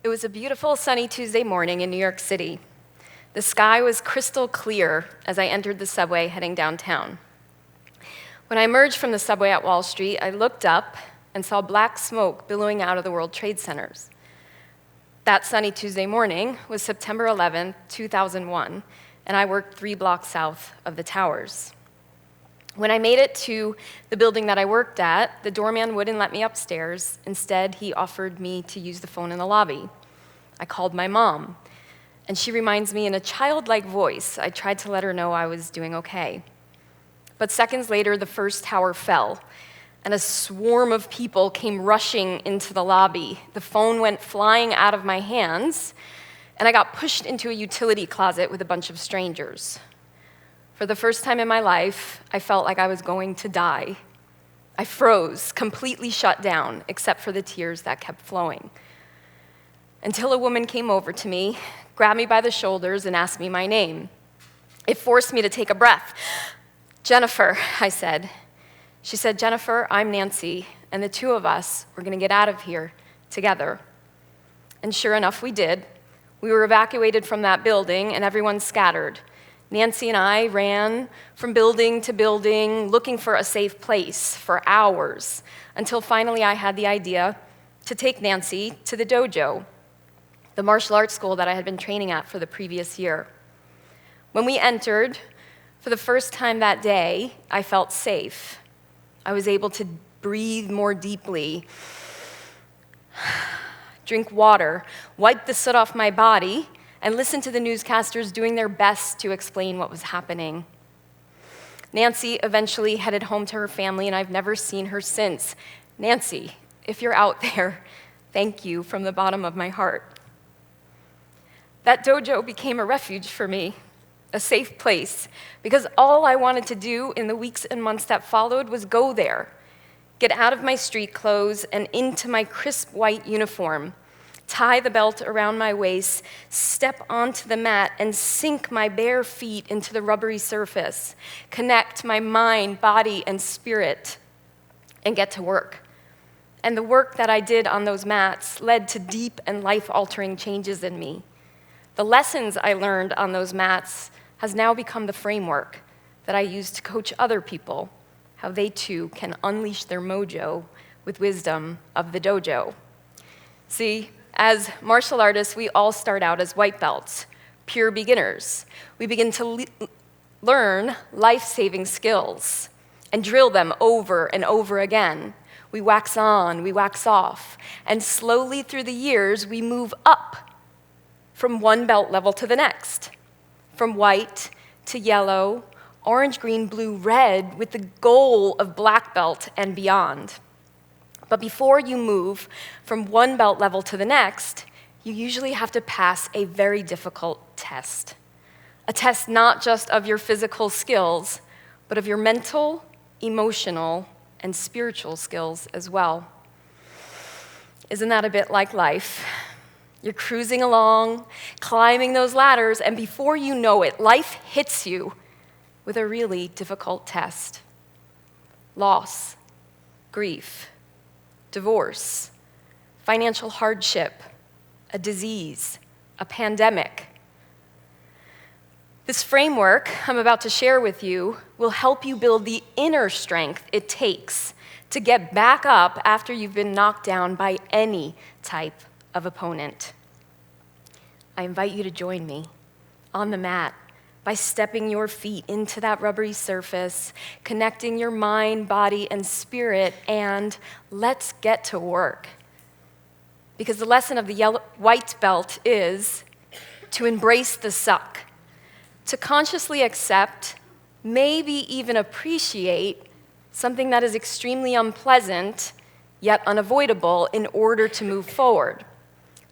It was a beautiful sunny Tuesday morning in New York City. The sky was crystal clear as I entered the subway heading downtown. When I emerged from the subway at Wall Street, I looked up and saw black smoke billowing out of the World Trade Centers. That sunny Tuesday morning was September 11, 2001, and I worked 3 blocks south of the towers. When I made it to the building that I worked at, the doorman wouldn't let me upstairs. Instead, he offered me to use the phone in the lobby. I called my mom, and she reminds me in a childlike voice, I tried to let her know I was doing okay. But seconds later, the first tower fell, and a swarm of people came rushing into the lobby. The phone went flying out of my hands, and I got pushed into a utility closet with a bunch of strangers. For the first time in my life, I felt like I was going to die. I froze, completely shut down, except for the tears that kept flowing. Until a woman came over to me, grabbed me by the shoulders, and asked me my name. It forced me to take a breath. "Jennifer," I said. She said, "Jennifer, I'm Nancy, and the two of us, we're going to get out of here together." And sure enough, we did. We were evacuated from that building, and everyone scattered. Nancy and I ran from building to building, looking for a safe place for hours, until finally I had the idea to take Nancy to the DOJO, the martial arts school that I had been training at for the previous year. When we entered, for the first time that day, I felt safe. I was able to breathe more deeply, drink water, wipe the soot off my body, and listen to the newscasters doing their best to explain what was happening. Nancy eventually headed home to her family, and I've never seen her since. Nancy, if you're out there, thank you from the bottom of my heart. That dojo became a refuge for me, a safe place, because all I wanted to do in the weeks and months that followed was go there, get out of my street clothes and into my crisp white uniform, tie the belt around my waist, step onto the mat, and sink my bare feet into the rubbery surface, connect my mind, body, and spirit, and get to work. And the work that I did on those mats led to deep and life-altering changes in me. The lessons I learned on those mats has now become the framework that I use to coach other people, how they too can unleash their mojo with wisdom of the dojo. See, as martial artists, we all start out as white belts, pure beginners. We begin to learn life-saving skills and drill them over and over again. We wax on, we wax off, and slowly through the years, we move up from one belt level to the next, from white to yellow, orange, green, blue, red, with the goal of black belt and beyond. But before you move from one belt level to the next, you usually have to pass a very difficult test. A test not just of your physical skills, but of your mental, emotional, and spiritual skills as well. Isn't that a bit like life? You're cruising along, climbing those ladders, and before you know it, life hits you with a really difficult test. Loss, grief, divorce, financial hardship, a disease, a pandemic. This framework I'm about to share with you will help you build the inner strength it takes to get back up after you've been knocked down by any type of opponent. I invite you to join me on the mat by stepping your feet into that rubbery surface, connecting your mind, body, and spirit, and let's get to work. Because the lesson of the white belt is to embrace the suck, to consciously accept, maybe even appreciate something that is extremely unpleasant, yet unavoidable in order to move forward.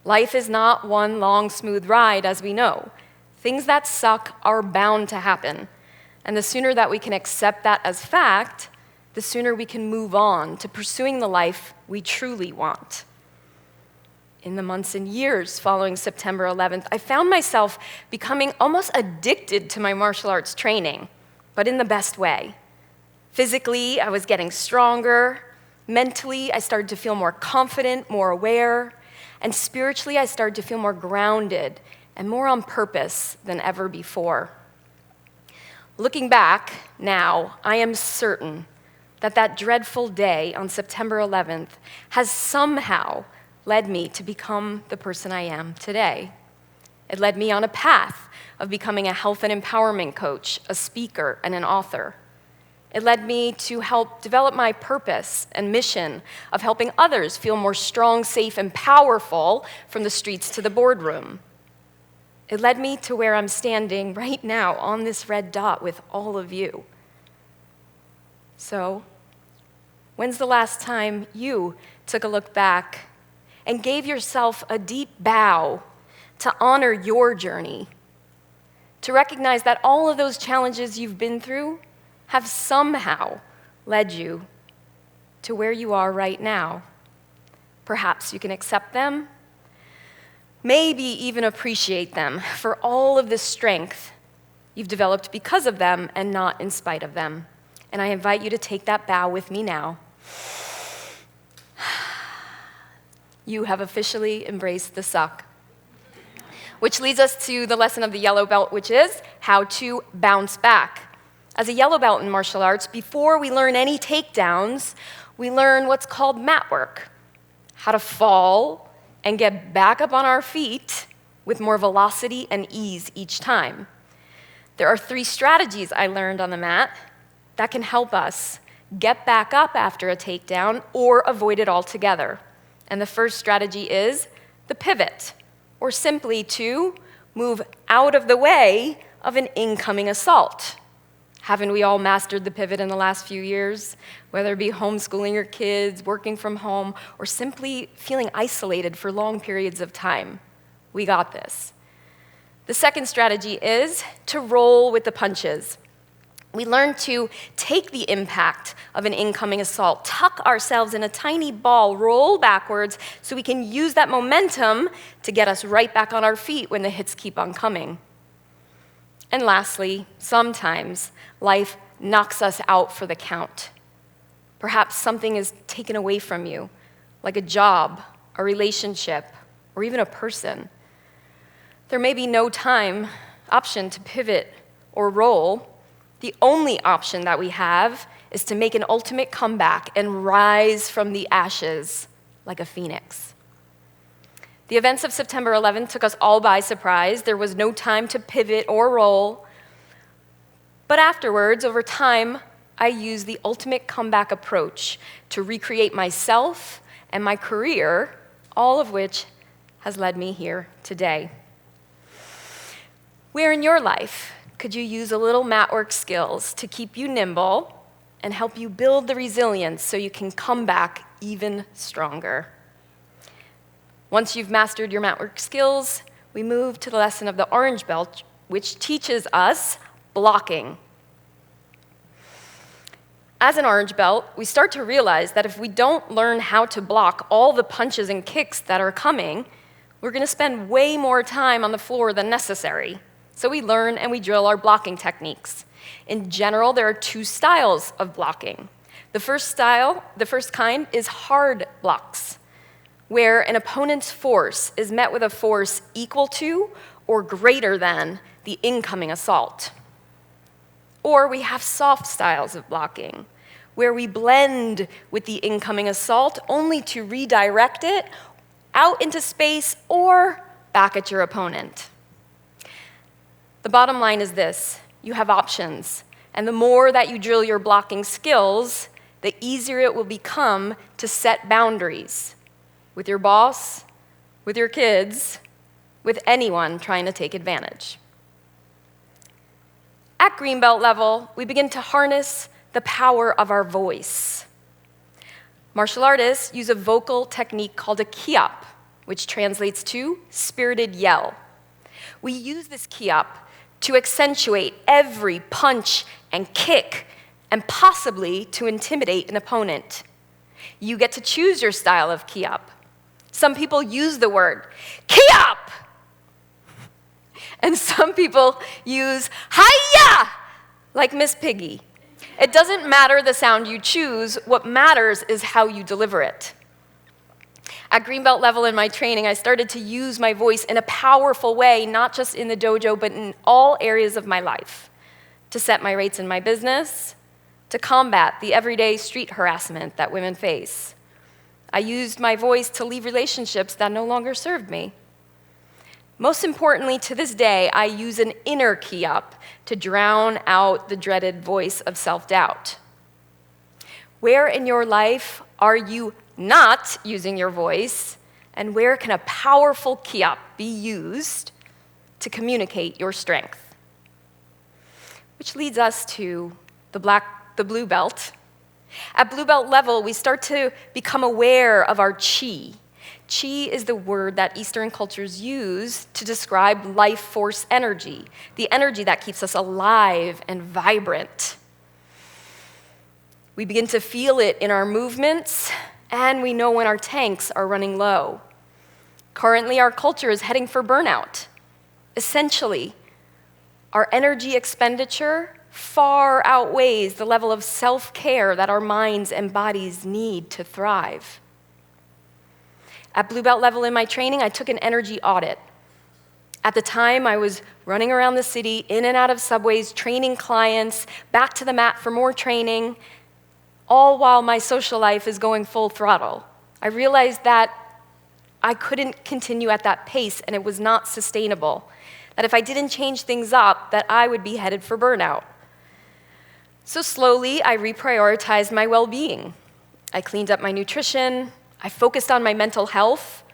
Life is not one long, smooth ride, as we know. Things that suck are bound to happen. And the sooner that we can accept that as fact, the sooner we can move on to pursuing the life we truly want. In the months and years following September 11th, I found myself becoming almost addicted to my martial arts training, but in the best way. Physically, I was getting stronger. Mentally, I started to feel more confident, more aware. And spiritually, I started to feel more grounded and more on purpose than ever before. Looking back now, I am certain that that dreadful day on September 11th has somehow led me to become the person I am today. It led me on a path of becoming a health and empowerment coach, a speaker, and an author. It led me to help develop my purpose and mission of helping others feel more strong, safe, and powerful from the streets to the boardroom. It led me to where I'm standing right now on this red dot with all of you. So, when's the last time you took a look back and gave yourself a deep bow to honor your journey, to recognize that all of those challenges you've been through have somehow led you to where you are right now? Perhaps you can accept them, maybe even appreciate them for all of the strength you've developed because of them and not in spite of them. And I invite you to take that bow with me now. You have officially embraced the suck. Which leads us to the lesson of the yellow belt, which is how to bounce back. As a yellow belt in martial arts, before we learn any takedowns, we learn what's called mat work, how to fall and get back up on our feet with more velocity and ease each time. There are 3 strategies I learned on the mat that can help us get back up after a takedown or avoid it altogether. And the first strategy is the pivot, or simply to move out of the way of an incoming assault. Haven't we all mastered the pivot in the last few years? Whether it be homeschooling your kids, working from home, or simply feeling isolated for long periods of time. We got this. The second strategy is to roll with the punches. We learn to take the impact of an incoming assault, tuck ourselves in a tiny ball, roll backwards so we can use that momentum to get us right back on our feet when the hits keep on coming. And lastly, sometimes life knocks us out for the count. Perhaps something is taken away from you, like a job, a relationship, or even a person. There may be no option to pivot or roll. The only option that we have is to make an ultimate comeback and rise from the ashes like a phoenix. The events of September 11th took us all by surprise. There was no time to pivot or roll. But afterwards, over time, I used the ultimate comeback approach to recreate myself and my career, all of which has led me here today. Where in your life could you use a little mat work skills to keep you nimble and help you build the resilience so you can come back even stronger? Once you've mastered your mat work skills, we move to the lesson of the orange belt, which teaches us blocking. As an orange belt, we start to realize that if we don't learn how to block all the punches and kicks that are coming, we're going to spend way more time on the floor than necessary. So we learn and we drill our blocking techniques. In general, there are 2 styles of blocking. The first kind is hard blocks, where an opponent's force is met with a force equal to or greater than the incoming assault. Or we have soft styles of blocking, where we blend with the incoming assault only to redirect it out into space or back at your opponent. The bottom line is this: you have options, and the more that you drill your blocking skills, the easier it will become to set boundaries with your boss, with your kids, with anyone trying to take advantage. At green belt level, we begin to harness the power of our voice. Martial artists use a vocal technique called a kiap, which translates to spirited yell. We use this kiap to accentuate every punch and kick, and possibly to intimidate an opponent. You get to choose your style of kiap. Some people use the word kiap, and some people use hi-ya, like Miss Piggy. It doesn't matter the sound you choose. What matters is how you deliver it. At green belt level in my training, I started to use my voice in a powerful way, not just in the dojo, but in all areas of my life, to set my rates in my business, to combat the everyday street harassment that women face. I used my voice to leave relationships that no longer served me. Most importantly, to this day, I use an inner key up to drown out the dreaded voice of self-doubt. Where in your life are you not using your voice, and where can a powerful key up be used to communicate your strength? Which leads us to the blue belt. At blue belt level, we start to become aware of our chi. Chi is the word that Eastern cultures use to describe life force energy, the energy that keeps us alive and vibrant. We begin to feel it in our movements, and we know when our tanks are running low. Currently, our culture is heading for burnout. Essentially, our energy expenditure far outweighs the level of self-care that our minds and bodies need to thrive. At blue belt level in my training, I took an energy audit. At the time, I was running around the city, in and out of subways, training clients, back to the mat for more training, all while my social life is going full throttle. I realized that I couldn't continue at that pace, and it was not sustainable. That if I didn't change things up, that I would be headed for burnout. So slowly, I reprioritized my well-being. I cleaned up my nutrition, I focused on my mental health,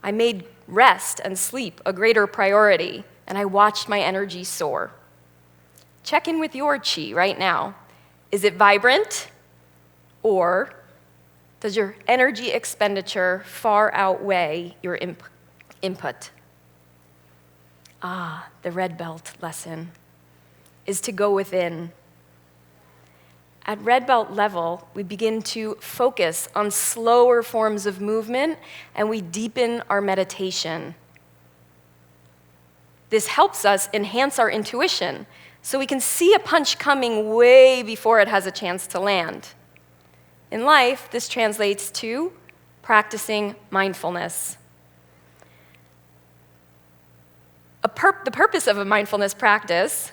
I made rest and sleep a greater priority, and I watched my energy soar. Check in with your chi right now. Is it vibrant, or does your energy expenditure far outweigh your input? The red belt lesson is to go within. At red belt level, we begin to focus on slower forms of movement, and we deepen our meditation. This helps us enhance our intuition, so we can see a punch coming way before it has a chance to land. In life, this translates to practicing mindfulness. The purpose of a mindfulness practice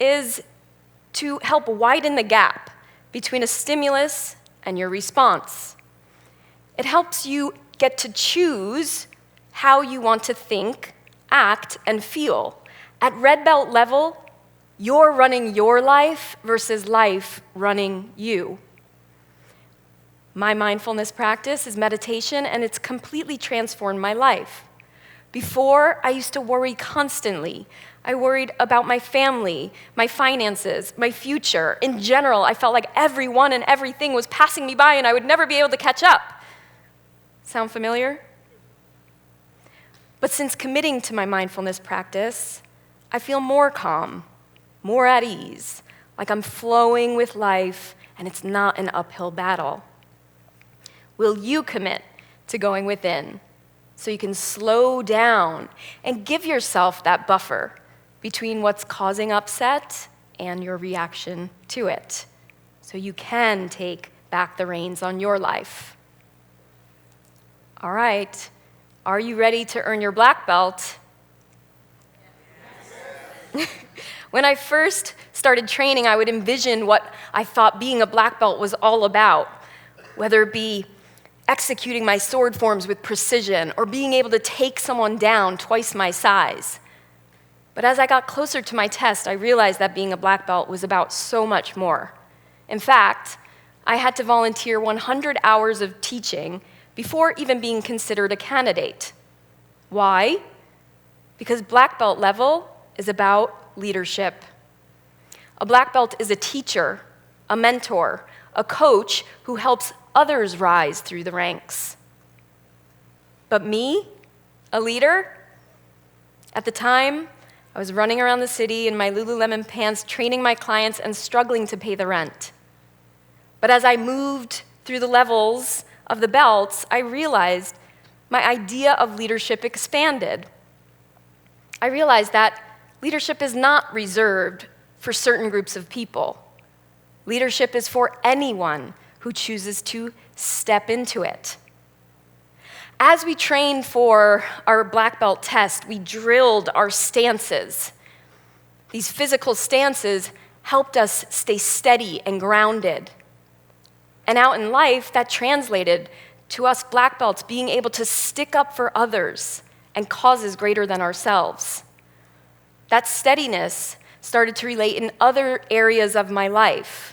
is to help widen the gap between a stimulus and your response. It helps you get to choose how you want to think, act, and feel. At red belt level, you're running your life versus life running you. My mindfulness practice is meditation, and it's completely transformed my life. Before, I used to worry constantly. I worried about my family, my finances, my future. In general, I felt like everyone and everything was passing me by and I would never be able to catch up. Sound familiar? But since committing to my mindfulness practice, I feel more calm, more at ease, like I'm flowing with life and it's not an uphill battle. Will you commit to going within so you can slow down and give yourself that buffer between what's causing upset and your reaction to it, so you can take back the reins on your life? All right, are you ready to earn your black belt? Yes. When I first started training, I would envision what I thought being a black belt was all about, whether it be executing my sword forms with precision or being able to take someone down twice my size. But as I got closer to my test, I realized that being a black belt was about so much more. In fact, I had to volunteer 100 hours of teaching before even being considered a candidate. Why? Because black belt level is about leadership. A black belt is a teacher, a mentor, a coach who helps others rise through the ranks. But me, a leader? At the time, I was running around the city in my Lululemon pants, training my clients and struggling to pay the rent. But as I moved through the levels of the belts, I realized my idea of leadership expanded. I realized that leadership is not reserved for certain groups of people. Leadership is for anyone who chooses to step into it. As we trained for our black belt test, we drilled our stances. These physical stances helped us stay steady and grounded. And out in life, that translated to us black belts being able to stick up for others and causes greater than ourselves. That steadiness started to relate in other areas of my life.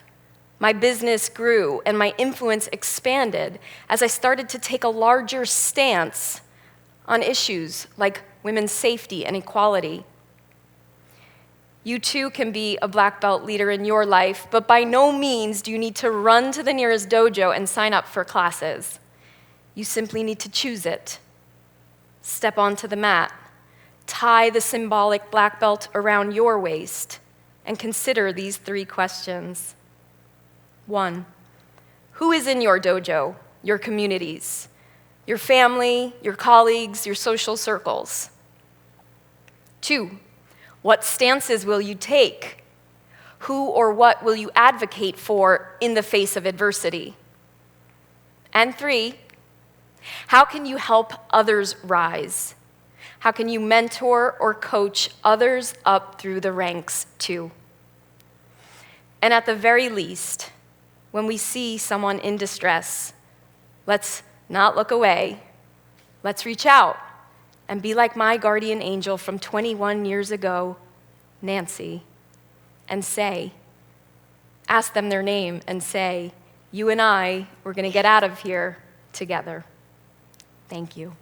My business grew and my influence expanded as I started to take a larger stance on issues like women's safety and equality. You too can be a black belt leader in your life, but by no means do you need to run to the nearest dojo and sign up for classes. You simply need to choose it. Step onto the mat, tie the symbolic black belt around your waist, and consider these 3 questions. 1, who is in your dojo, your communities, your family, your colleagues, your social circles? 2, what stances will you take? Who or what will you advocate for in the face of adversity? And 3, how can you help others rise? How can you mentor or coach others up through the ranks too? And at the very least, when we see someone in distress, let's not look away. Let's reach out and be like my guardian angel from 21 years ago, Nancy, and ask them their name and say, you and I, we're going to get out of here together. Thank you.